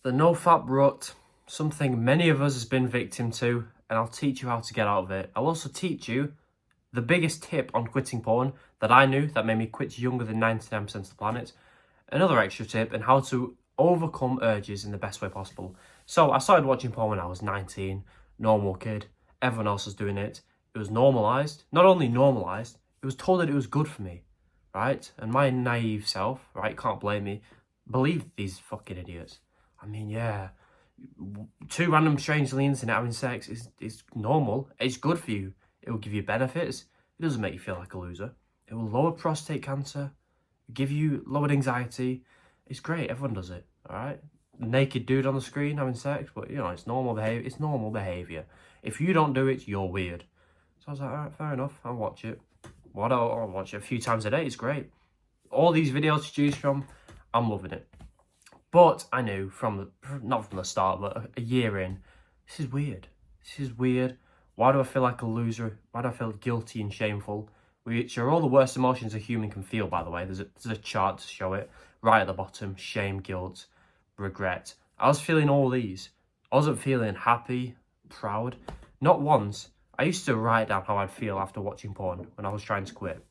The NoFap Rut, something many of us has been victim to, and I'll teach you how to get out of it. I'll also teach you the biggest tip on quitting porn that I knew that made me quit younger than 99% of the planet. Another extra tip and how to overcome urges in the best way possible. So I started watching porn when I was 19, normal kid. Everyone else was doing it. It was normalized. Not only normalized, it was told that it was good for me, right? And my naive self, right, can't blame me, believed these fucking idiots. I mean, yeah, two random strangers on the internet having sex is normal. It's good for you. It will give you benefits. It doesn't make you feel like a loser. It will lower prostate cancer, give you lowered anxiety. It's great. Everyone does it, all right? Naked dude on the screen having sex, but, you know, it's normal behavior. It's normal behavior. If you don't do it, you're weird. So I was like, all right, fair enough. I'll watch it. I'll watch it a few times a day. It's great. All these videos to choose from, I'm loving it. But I knew not from the start, but a year in, this is weird. This is weird. Why do I feel like a loser? Why do I feel guilty and shameful? Which are all the worst emotions a human can feel, by the way. There's a chart to show it right at the bottom. Shame, guilt, regret. I was feeling all these. I wasn't feeling happy, proud. Not once. I used to write down how I'd feel after watching porn when I was trying to quit.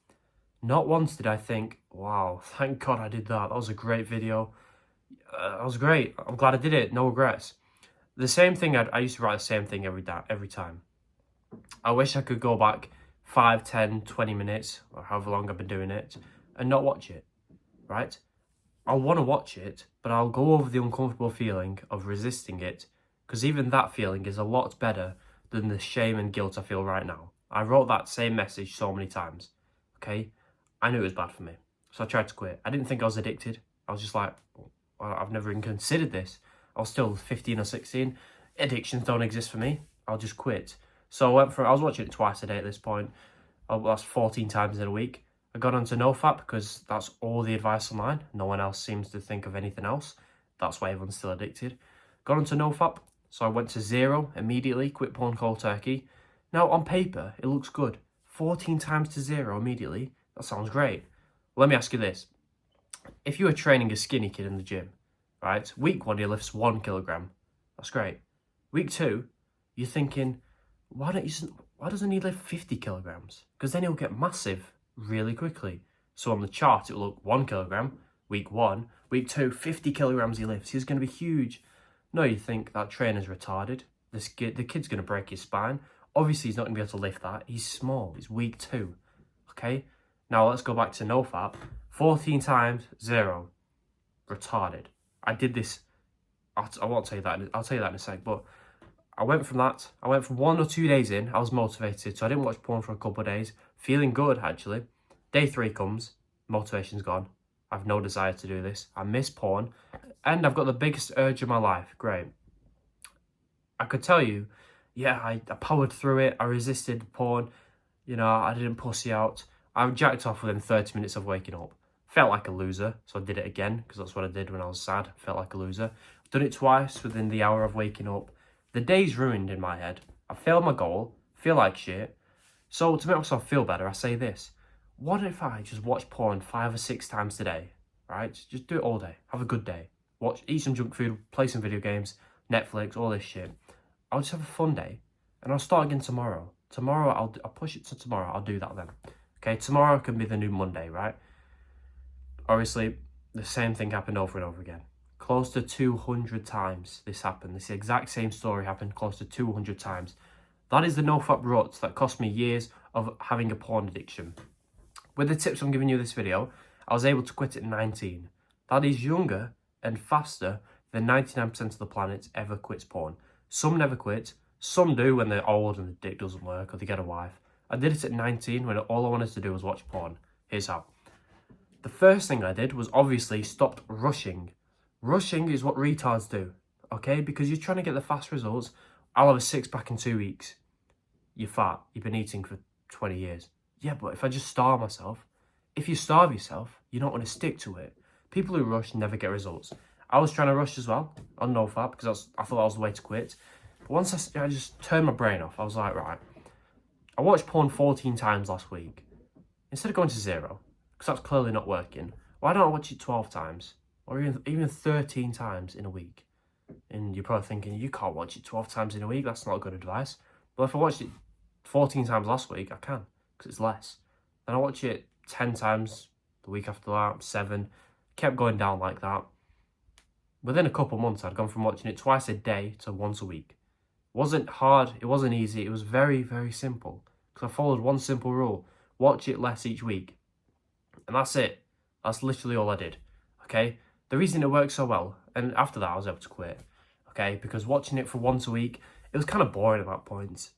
Not once did I think, wow, thank God I did that. That was a great video. That was great. I'm glad I did it. No regrets. The same thing, I used to write the same thing every time. I wish I could go back 5, 10, 20 minutes, or however long I've been doing it, and not watch it, right? I'll want to watch it, but I'll go over the uncomfortable feeling of resisting it, because even that feeling is a lot better than the shame and guilt I feel right now. I wrote that same message so many times, okay? I knew it was bad for me, so I tried to quit. I didn't think I was addicted. I was just like, I've never even considered this. I was still 15 or 16. Addictions don't exist for me. I'll just quit. So I was watching it twice a day at this point. That's 14 times in a week. I got onto NoFap because that's all the advice online. No one else seems to think of anything else. That's why everyone's still addicted. Got onto NoFap, so I went to 0 immediately, quit porn cold turkey. Now, on paper, it looks good. 14 times to 0 immediately. That sounds great. Let me ask you this. If you were training a skinny kid in the gym, right? Week 1, he lifts 1 kilogram. That's great. Week 2, you're thinking, why doesn't he lift 50 kilograms? Because then he'll get massive really quickly. So on the chart, it'll look 1 kilogram, week 1. Week 2, 50 kilograms he lifts. He's going to be huge. No, you think that trainer's retarded. The kid's going to break his spine. Obviously, he's not going to be able to lift that. He's small. It's week 2. Okay? Now, let's go back to NoFap. 14 times, 0. Retarded. I did this. I won't tell you that. I'll tell you that in a sec. But I went from 1 or 2 days in. I was motivated. So I didn't watch porn for a couple of days. Feeling good, actually. Day 3 comes. Motivation's gone. I have no desire to do this. I miss porn. And I've got the biggest urge of my life. Great. I could tell you, yeah, I powered through it. I resisted porn. You know, I didn't pussy out. I jacked off within 30 minutes of waking up. Felt like a loser, so I did it again, because that's what I did when I was sad. Felt like a loser. I've done it twice within the hour of waking up. The day's ruined in my head. I failed my goal, feel like shit. So to make myself feel better, I say this. What if I just watch porn 5 or 6 times today, right? Just do it all day. Have a good day. Eat some junk food, play some video games, Netflix, all this shit. I'll just have a fun day, and I'll start again tomorrow. Tomorrow, I'll push it to tomorrow. I'll do that then. Okay, tomorrow can be the new Monday, right? Obviously, the same thing happened over and over again. Close to 200 times this happened. This exact same story happened close to 200 times. That is the NoFap rut that cost me years of having a porn addiction. With the tips I'm giving you in this video, I was able to quit at 19. That is younger and faster than 99% of the planet ever quits porn. Some never quit. Some do when they're old and the dick doesn't work or they get a wife. I did it at 19 when all I wanted to do was watch porn. Here's how. The first thing I did was obviously stopped rushing. Rushing is what retards do, okay? Because you're trying to get the fast results. I'll have a 6-pack in 2 weeks. You're fat. You've been eating for 20 years. Yeah, but if I just starve myself, if you starve yourself, you don't want to stick to it. People who rush never get results. I was trying to rush as well on NoFap because I thought that was the way to quit. But once I just turned my brain off, I was like, right, I watched porn 14 times last week. Instead of going to 0, because that's clearly not working, why don't I watch it 12 times? Or even 13 times in a week? And you're probably thinking, you can't watch it 12 times in a week. That's not good advice. But if I watched it 14 times last week, I can, because it's less. Then I watch it 10 times the week after that, 7. Kept going down like that. Within a couple months, I'd gone from watching it twice a day to once a week. It wasn't hard. It wasn't easy. It was very, very simple. Because I followed one simple rule. Watch it less each week. And that's it. That's literally all I did. Okay? The reason it worked so well, and after that I was able to quit. Okay? Because watching it for once a week, it was kind of boring at that point.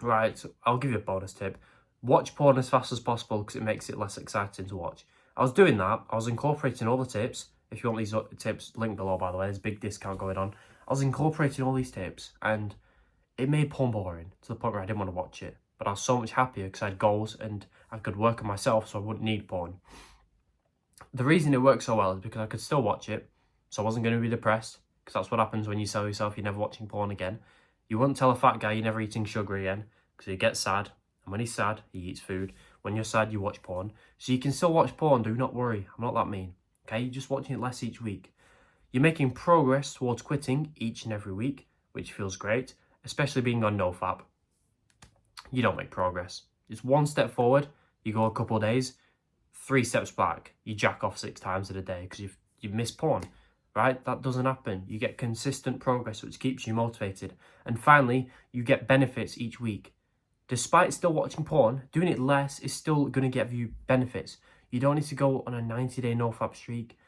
Right, so I'll give you a bonus tip. Watch porn as fast as possible because it makes it less exciting to watch. I was doing that. I was incorporating all the tips. If you want these tips, link below, by the way. There's a big discount going on. I was incorporating all these tips, and it made porn boring to the point where I didn't want to watch it. But I was so much happier because I had goals and I could work on myself, so I wouldn't need porn. The reason it worked so well is because I could still watch it, so I wasn't going to be depressed, because that's what happens when you tell yourself you're never watching porn again. You wouldn't tell a fat guy you're never eating sugar again, because he gets sad, and when he's sad, he eats food. When you're sad, you watch porn. So you can still watch porn, do not worry, I'm not that mean. Okay, you're just watching it less each week. You're making progress towards quitting each and every week, which feels great, especially being on NoFap. You don't make progress. It's one step forward, you go a couple of days, 3 steps back, you jack off 6 times in a day because you've missed porn, right? That doesn't happen. You get consistent progress, which keeps you motivated. And finally, you get benefits each week. Despite still watching porn, doing it less is still going to give you benefits. You don't need to go on a 90-day NoFap streak,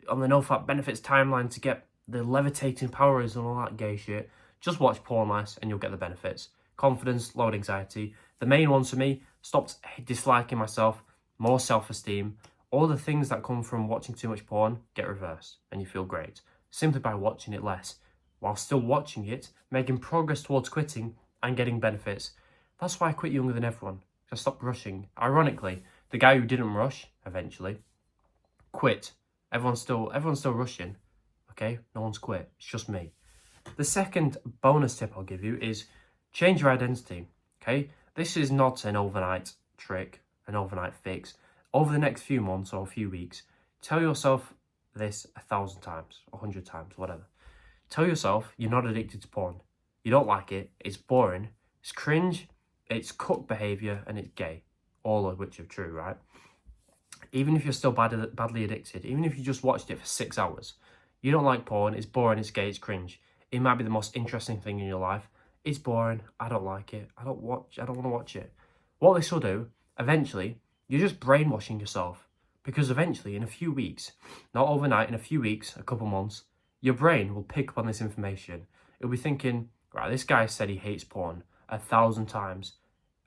on the NoFap benefits timeline to get the levitating powers and all that gay shit. Just watch porn less and you'll get the benefits. Confidence, low anxiety. The main ones for me, stopped disliking myself, more self-esteem. All the things that come from watching too much porn get reversed and you feel great. Simply by watching it less. While still watching it, making progress towards quitting and getting benefits. That's why I quit younger than everyone. I stopped rushing. Ironically, the guy who didn't rush, eventually, quit. Everyone's still rushing. Okay? No one's quit. It's just me. The second bonus tip I'll give you is change your identity. Okay? This is not an overnight trick, an overnight fix. Over the next few months or a few weeks, tell yourself this 1,000 times, 100 times, whatever. Tell yourself you're not addicted to porn. You don't like it. It's boring. It's cringe. It's cuck behaviour and it's gay. All of which are true, right? Even if you're still badly addicted, even if you just watched it for 6 hours, you don't like porn, it's boring, it's gay, it's cringe. It might be the most interesting thing in your life. It's boring, I don't like it, I don't want to watch it. What this will do, eventually, you're just brainwashing yourself. Because eventually, in a few weeks, not overnight, in a few weeks, a couple months, your brain will pick up on this information. It'll be thinking, right, this guy said he hates porn 1,000 times.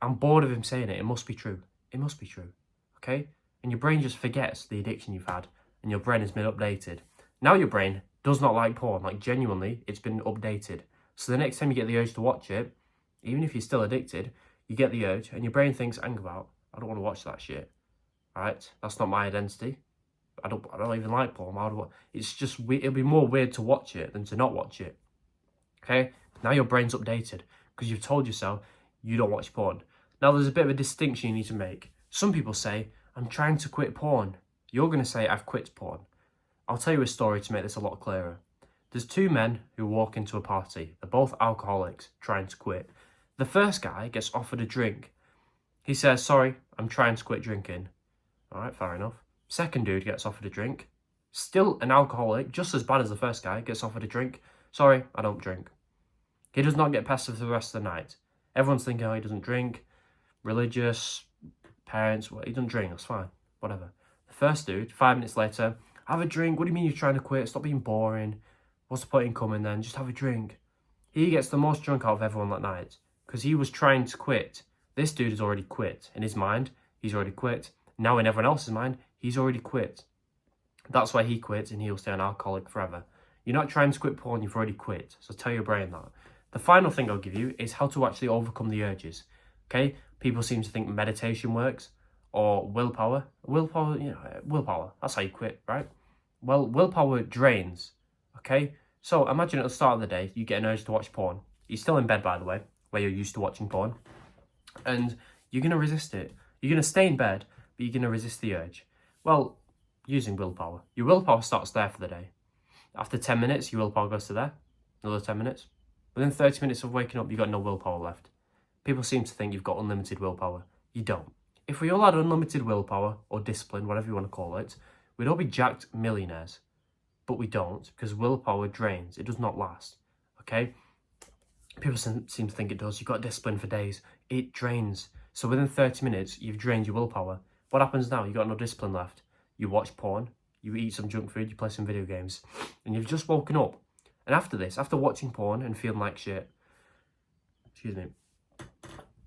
I'm bored of him saying it. It must be true. It must be true. Okay? And your brain just forgets the addiction you've had. And your brain has been updated. Now your brain does not like porn. Like, genuinely, it's been updated. So the next time you get the urge to watch it, even if you're still addicted, you get the urge and your brain thinks, hang about, I don't want to watch that shit. Right? That's not my identity. I don't even like porn. It's just, it'll be more weird to watch it than to not watch it. Okay? Now your brain's updated because you've told yourself you don't watch porn. Now there's a bit of a distinction you need to make. Some people say, I'm trying to quit porn. You're going to say, I've quit porn. I'll tell you a story to make this a lot clearer. There's 2 men who walk into a party. They're both alcoholics trying to quit. The first guy gets offered a drink. He says, sorry, I'm trying to quit drinking. All right, fair enough. Second dude gets offered a drink. Still an alcoholic, just as bad as the first guy, gets offered a drink. Sorry, I don't drink. He does not get pestered for the rest of the night. Everyone's thinking, oh, he doesn't drink. Religious, parents, well, he doesn't drink, that's fine. Whatever. The first dude, 5 minutes later, have a drink. What do you mean you're trying to quit? Stop being boring. What's the point in coming then? Just have a drink. He gets the most drunk out of everyone that night because he was trying to quit. This dude has already quit. In his mind, he's already quit. Now in everyone else's mind, he's already quit. That's why he quits and he'll stay an alcoholic forever. You're not trying to quit porn, you've already quit. So tell your brain that. The final thing I'll give you is how to actually overcome the urges. Okay? People seem to think meditation works or willpower. Willpower. That's how you quit, right? Well, willpower drains. Okay? So imagine at the start of the day, you get an urge to watch porn. You're still in bed, by the way, where you're used to watching porn. And you're going to resist it. You're going to stay in bed, but you're going to resist the urge. Well, using willpower. Your willpower starts there for the day. After 10 minutes, your willpower goes to there. Another 10 minutes. Within 30 minutes of waking up, you've got no willpower left. People seem to think you've got unlimited willpower. You don't. If we all had unlimited willpower, or discipline, whatever you want to call it, we'd all be jacked millionaires. But we don't, because willpower drains. It does not last. Okay? People seem to think it does. You've got discipline for days. It drains. So within 30 minutes, you've drained your willpower. What happens now? You've got no discipline left. You watch porn, you eat some junk food, you play some video games, and you've just woken up. And after this, after watching porn and feeling like shit, excuse me,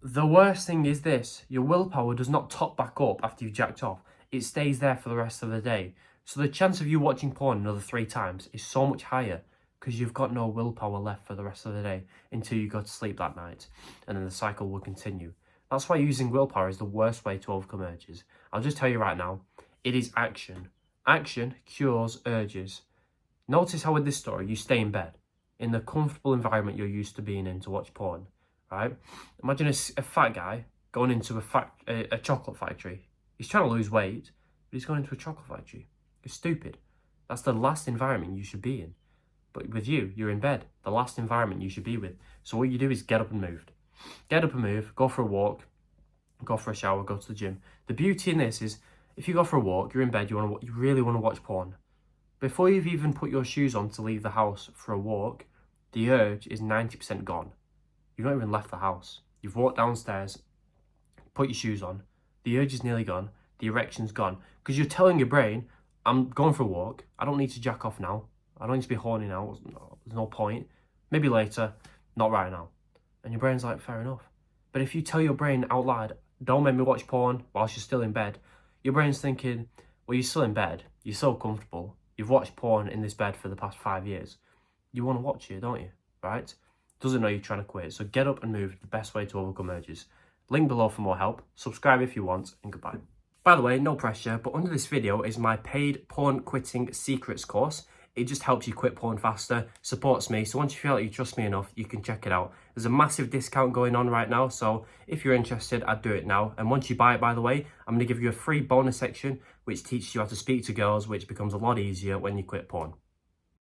the worst thing is this: your willpower does not top back up after you've jacked off. It stays there for the rest of the day. So the chance of you watching porn another 3 times is so much higher because you've got no willpower left for the rest of the day until you go to sleep that night. And then the cycle will continue. That's why using willpower is the worst way to overcome urges. I'll just tell you right now, it is action. Action cures urges. Notice how with this story, you stay in bed, in the comfortable environment you're used to being in to watch porn, right? Imagine a fat guy going into a chocolate factory. He's trying to lose weight, but he's going into a chocolate factory. It's stupid. That's the last environment you should be in. But with you, you're in bed, the last environment you should be with. So what you do is get up and move. Get up and move, go for a walk, go for a shower, go to the gym. The beauty in this is, if you go for a walk, you're in bed, you really want to watch porn. Before you've even put your shoes on to leave the house for a walk, the urge is 90% gone. You've not even left the house. You've walked downstairs, put your shoes on, the urge is nearly gone, the erection's gone. Because you're telling your brain, I'm going for a walk, I don't need to jack off now, I don't need to be horny now, there's no point, maybe later, not right now. And your brain's like, fair enough. But if you tell your brain out loud, don't make me watch porn whilst you're still in bed, your brain's thinking, well, you're still in bed, you're so comfortable, you've watched porn in this bed for the past 5 years. You want to watch it, don't you? Right? Doesn't know you're trying to quit. So get up and move, the best way to overcome urges. Link below for more help. Subscribe if you want, and goodbye. By the way, no pressure, but under this video is my paid porn quitting secrets course. It just helps you quit porn faster, supports me. So once you feel like you trust me enough, you can check it out. There's a massive discount going on right now. So if you're interested, I'd do it now. And once you buy it, by the way, I'm going to give you a free bonus section, which teaches you how to speak to girls, which becomes a lot easier when you quit porn.